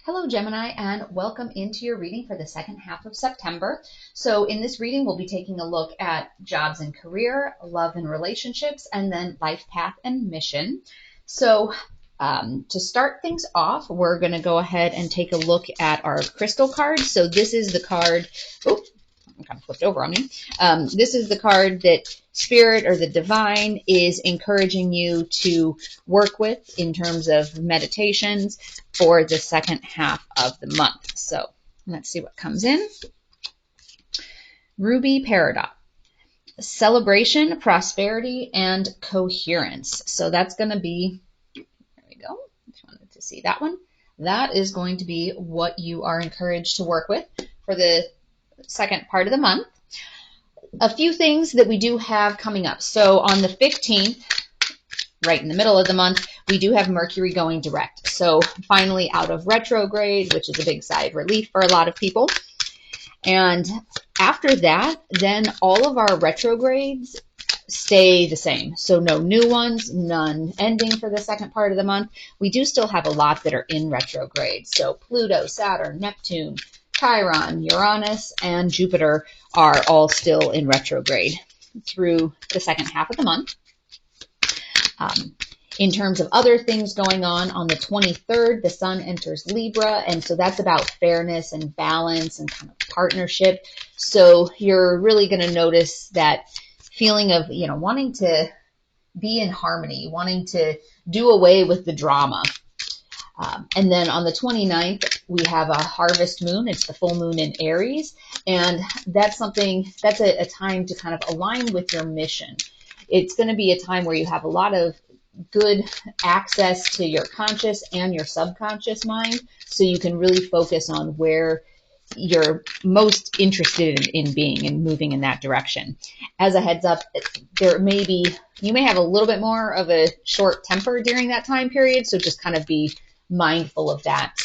Hello, Gemini, and welcome into your reading for the second half of September. So in this reading, we'll be taking a look at jobs and career, love and relationships, and then life path and mission. So to start things off, we're going to go ahead and take a look at our crystal cards. So this is the card. Oh, I kind of flipped over on me. This is the card that Spirit or the Divine is encouraging you to work with in terms of meditations for the second half of the month. So let's see what comes in. Ruby Paradox. Celebration, prosperity, and coherence. So that's going to be, there we go. Just wanted to see that one. That is going to be what you are encouraged to work with for the second part of the month. A few things that we do have coming up. So on the 15th, right in the middle of the month, we do have Mercury going direct. So finally out of retrograde, which is a big sigh of relief for a lot of people. And after that, then all of our retrogrades stay the same. So no new ones, none ending for the second part of the month. We do still have a lot that are in retrograde. So Pluto, Saturn, Neptune, Chiron, Uranus, and Jupiter are all still in retrograde through the second half of the month. In terms of other things going on the 23rd, the sun enters Libra, and so that's about fairness and balance and kind of partnership. So you're really going to notice that feeling of, wanting to be in harmony, wanting to do away with the drama. And then on the 29th, we have a harvest moon. It's the full moon in Aries. And that's a time to kind of align with your mission. It's going to be a time where you have a lot of good access to your conscious and your subconscious mind. So you can really focus on where you're most interested in being and moving in that direction. As a heads up, you may have a little bit more of a short temper during that time period. So just kind of be mindful of that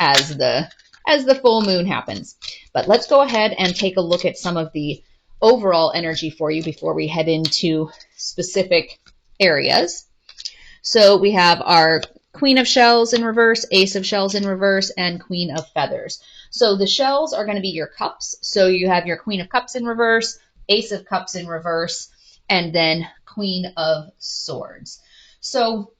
as the full moon happens. But let's go ahead and take a look at some of the overall energy for you before we head into specific areas. So we have our Queen of Shells in reverse, Ace of Shells in reverse, and Queen of Feathers. So the shells are going to be your cups. So you have your Queen of Cups in reverse, Ace of Cups in reverse, and then Queen of Swords. So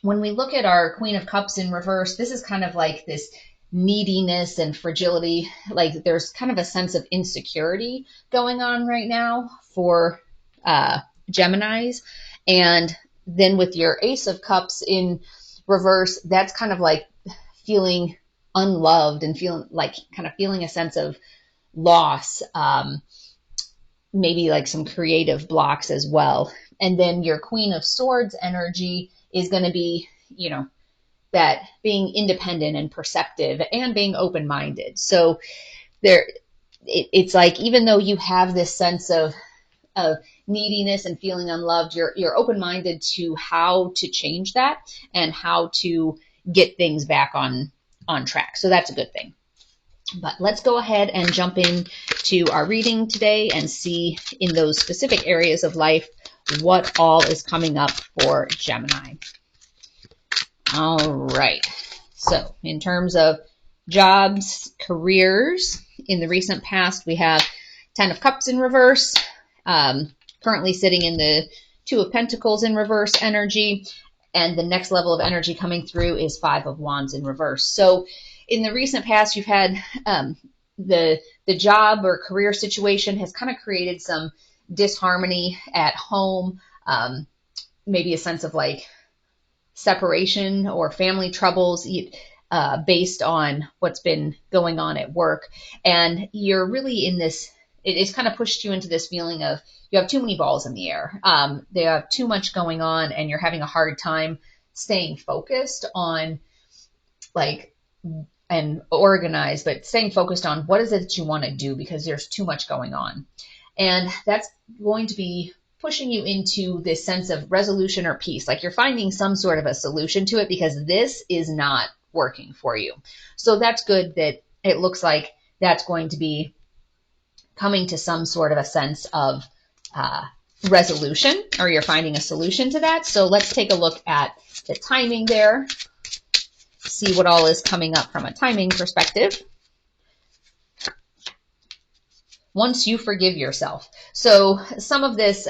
when we look at our Queen of Cups in reverse, this is kind of like this neediness and fragility. Like there's kind of a sense of insecurity going on right now for Geminis. And then with your Ace of Cups in reverse, that's kind of like feeling unloved and feeling a sense of loss, maybe like some creative blocks as well. And then your Queen of Swords energy is going to be, that being independent and perceptive and being open-minded. So it's like, even though you have this sense of neediness and feeling unloved, you're open-minded to how to change that and how to get things back on track. So that's a good thing. But let's go ahead and jump into our reading today and see in those specific areas of life what all is coming up for Gemini. All right. So in terms of jobs, careers, in the recent past, we have 10 of Cups in reverse, currently sitting in the Two of Pentacles in reverse energy. And the next level of energy coming through is 5 of Wands in reverse. So in the recent past, you've had the job or career situation has kind of created some disharmony at home, maybe a sense of like separation or family troubles based on what's been going on at work. And you're really in this, it's kind of pushed you into this feeling of you have too many balls in the air. They have too much going on and you're having a hard time staying focused on and organized, but staying focused on what is it that you want to do because there's too much going on. And that's going to be pushing you into this sense of resolution or peace. Like you're finding some sort of a solution to it because this is not working for you. So that's good that it looks like that's going to be coming to some sort of a sense of resolution, or you're finding a solution to that. So let's take a look at the timing there. see what all is coming up from a timing perspective. Once you forgive yourself. So some of this,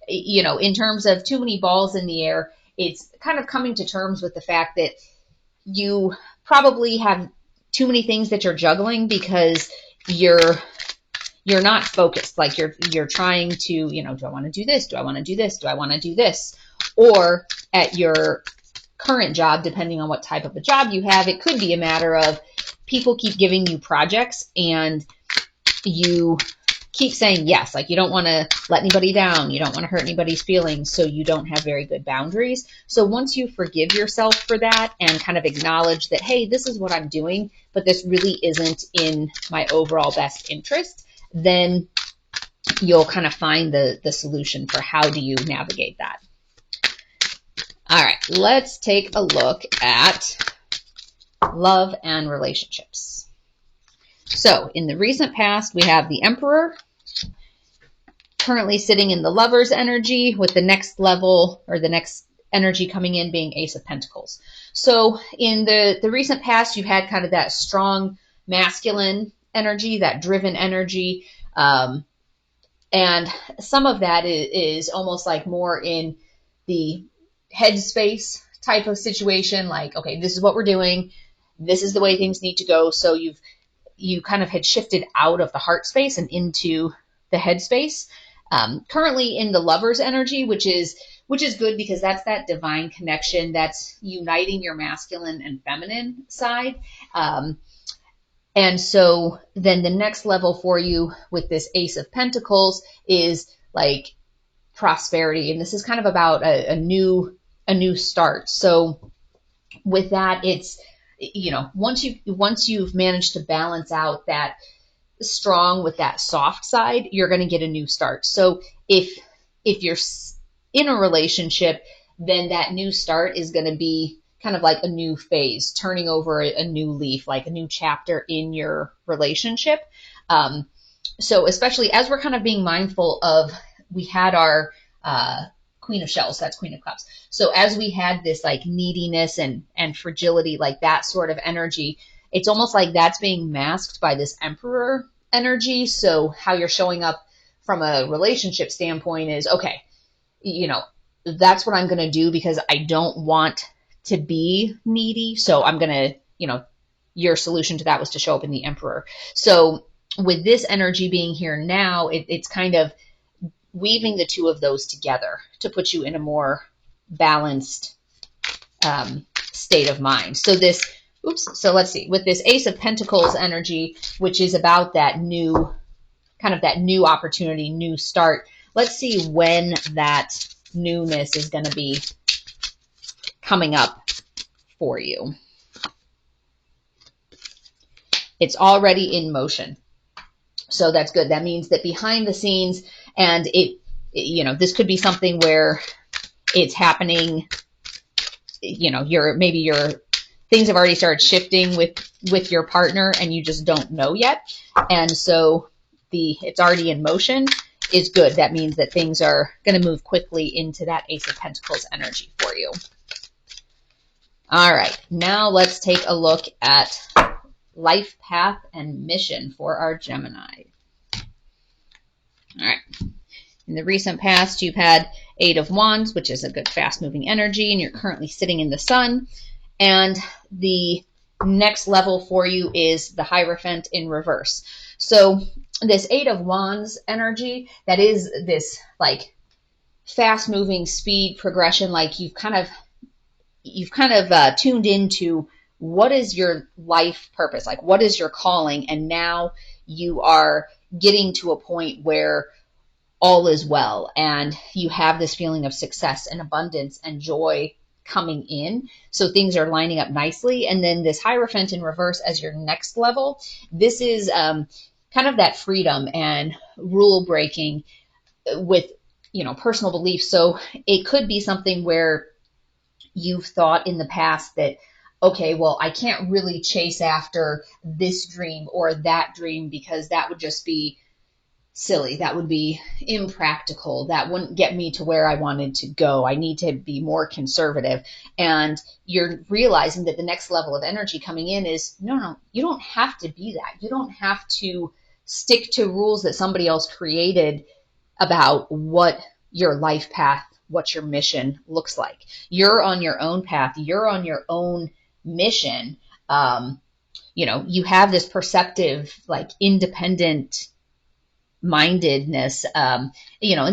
in terms of too many balls in the air, it's kind of coming to terms with the fact that you probably have too many things that you're juggling because you're not focused. Like you're trying to, do I want to do this? Do I want to do this? Do I want to do this? Or at your current job, depending on what type of a job you have, it could be a matter of people keep giving you projects and you keep saying yes. Like you don't want to let anybody down. You don't want to hurt anybody's feelings. So you don't have very good boundaries. So once you forgive yourself for that and kind of acknowledge that, hey, this is what I'm doing, but this really isn't in my overall best interest, then you'll kind of find the solution for how do you navigate that. All right, let's take a look at love and relationships. So in the recent past, we have the Emperor currently sitting in the Lover's energy, with the next level or the next energy coming in being Ace of Pentacles. So in the recent past, you've had kind of that strong masculine energy, that driven energy. And some of that is almost like more in the headspace type of situation. Like, okay, this is what we're doing. This is the way things need to go. So you kind of had shifted out of the heart space and into the head space. Currently in the Lover's energy, which is good because that's that divine connection that's uniting your masculine and feminine side. And so then the next level for you with this Ace of Pentacles is like prosperity. And this is kind of about a new start. So with that, it's, once you've managed to balance out that strong with that soft side, you're going to get a new start. So if you're in a relationship, then that new start is going to be kind of like a new phase, turning over a new leaf, like a new chapter in your relationship. So especially as we're kind of being mindful of, we had our Queen of Shells, that's Queen of Cups. So as we had this like neediness and fragility, like that sort of energy, it's almost like that's being masked by this Emperor energy. So how you're showing up from a relationship standpoint is, okay, that's what I'm going to do because I don't want to be needy. So I'm going to, your solution to that was to show up in the Emperor. So with this energy being here now, it's kind of weaving the two of those together to put you in a more balanced state of mind. So let's see, with this Ace of Pentacles energy, which is about that new opportunity, new start. Let's see when that newness is going to be coming up for you. It's already in motion. So that's good. That means that behind the scenes, and this could be something where it's happening, your things have already started shifting with your partner and you just don't know yet. And so it's already in motion is good. That means that things are going to move quickly into that Ace of Pentacles energy for you. All right, now let's take a look at life path and mission for our Gemini. All right. In the recent past, you've had Eight of Wands, which is a good fast-moving energy, and you're currently sitting in the Sun. And the next level for you is the Hierophant in reverse. So this Eight of Wands energy, that is this like fast-moving speed progression, like you've kind of tuned into what is your life purpose, like what is your calling, and now you are getting to a point where all is well and you have this feeling of success and abundance and joy coming in. So things are lining up nicely. And then this Hierophant in reverse as your next level, this is kind of that freedom and rule breaking with personal beliefs. So it could be something where you've thought in the past that, okay, well, I can't really chase after this dream or that dream because that would just be silly. That would be impractical. That wouldn't get me to where I wanted to go. I need to be more conservative. And you're realizing that the next level of energy coming in is no, you don't have to be that. You don't have to stick to rules that somebody else created about what your life path, what your mission looks like. You're on your own path. You're on your own mission. You have this perceptive, like independent mindedness, and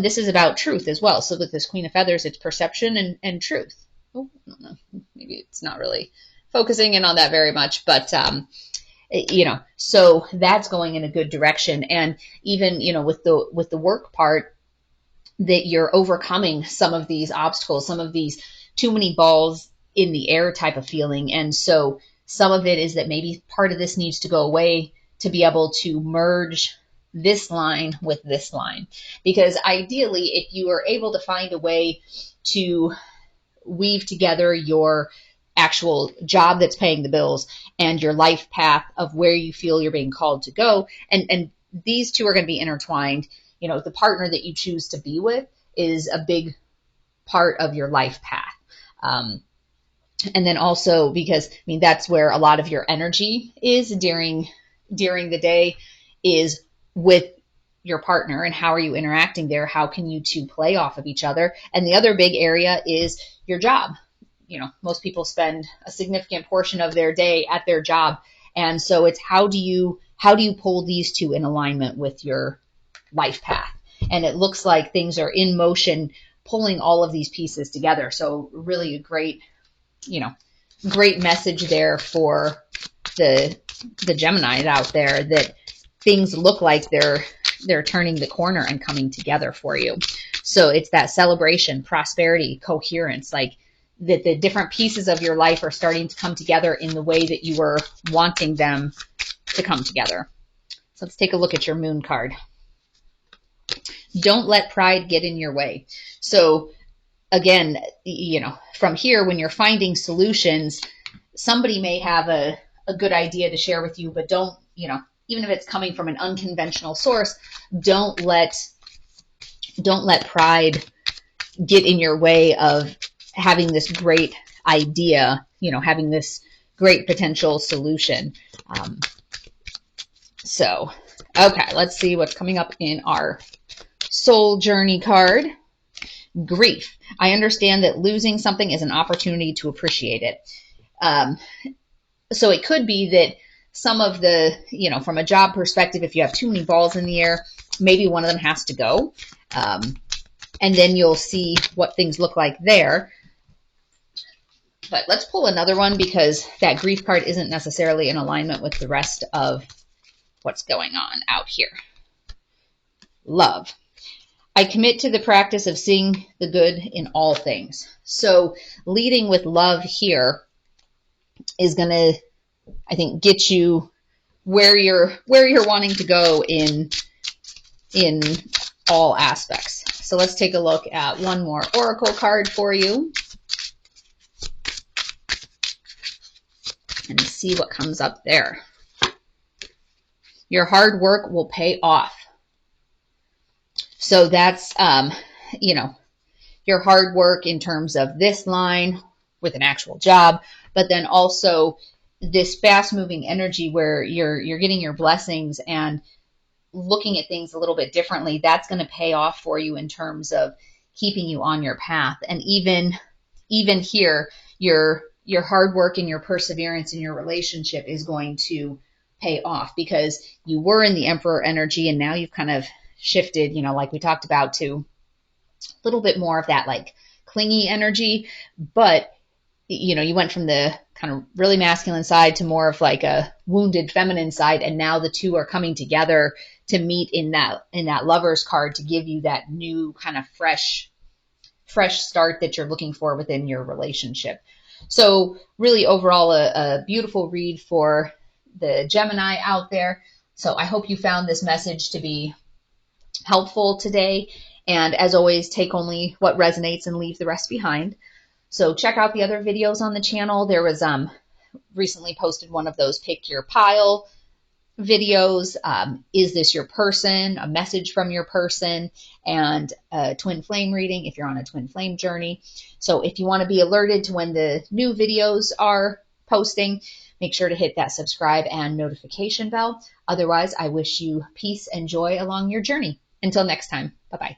this is about truth as well. So with this Queen of Feathers, it's perception and truth. Oh, I don't know. Maybe it's not really focusing in on that very much, but, so that's going in a good direction. And even, with the work part, that you're overcoming some of these obstacles, some of these too many balls in the air type of feeling. And so some of it is that maybe part of this needs to go away to be able to merge this line with this line. Because ideally, if you are able to find a way to weave together your actual job that's paying the bills and your life path of where you feel you're being called to go, and these two are going to be intertwined. The partner that you choose to be with is a big part of your life path. And then also because, that's where a lot of your energy is during the day, is with your partner, and how are you interacting there? How can you two play off of each other? And the other big area is your job. Most people spend a significant portion of their day at their job. And so it's how do you pull these two in alignment with your life path? And it looks like things are in motion, pulling all of these pieces together. So really a great message there for the Gemini out there, that things look like they're turning the corner and coming together for you. So it's that celebration, prosperity, coherence, like that the different pieces of your life are starting to come together in the way that you were wanting them to come together. So let's take a look at your moon card. Don't let pride get in your way. So again, from here, when you're finding solutions, somebody may have a good idea to share with you, but don't, even if it's coming from an unconventional source, don't let pride get in your way of having this great idea, having this great potential solution. Okay, let's see what's coming up in our soul journey card. Grief. I understand that losing something is an opportunity to appreciate it. So it could be that some of the, from a job perspective, if you have too many balls in the air, maybe one of them has to go. And then you'll see what things look like there. But let's pull another one, because that grief card isn't necessarily in alignment with the rest of what's going on out here. Love. I commit to the practice of seeing the good in all things. So leading with love here is going to, I think, get you where you're wanting to go in all aspects. So let's take a look at one more oracle card for you and see what comes up there. Your hard work will pay off. So that's, your hard work in terms of this line with an actual job, but then also this fast moving energy where you're getting your blessings and looking at things a little bit differently. That's going to pay off for you in terms of keeping you on your path. And even here, your hard work and your perseverance in your relationship is going to pay off, because you were in the Emperor energy and now you've kind of shifted, like we talked about, to a little bit more of that like clingy energy. But you went from the kind of really masculine side to more of like a wounded feminine side, and now the two are coming together to meet in that Lover's card to give you that new kind of fresh start that you're looking for within your relationship. So really overall a beautiful read for the Gemini out there. So I hope you found this message to be helpful today. And as always, take only what resonates and leave the rest behind. So check out the other videos on the channel. There was recently posted one of those pick your pile videos. Is this your person? A message from your person, and a twin flame reading if you're on a twin flame journey. So if you want to be alerted to when the new videos are posting, make sure to hit that subscribe and notification bell. Otherwise, I wish you peace and joy along your journey. Until next time, bye-bye.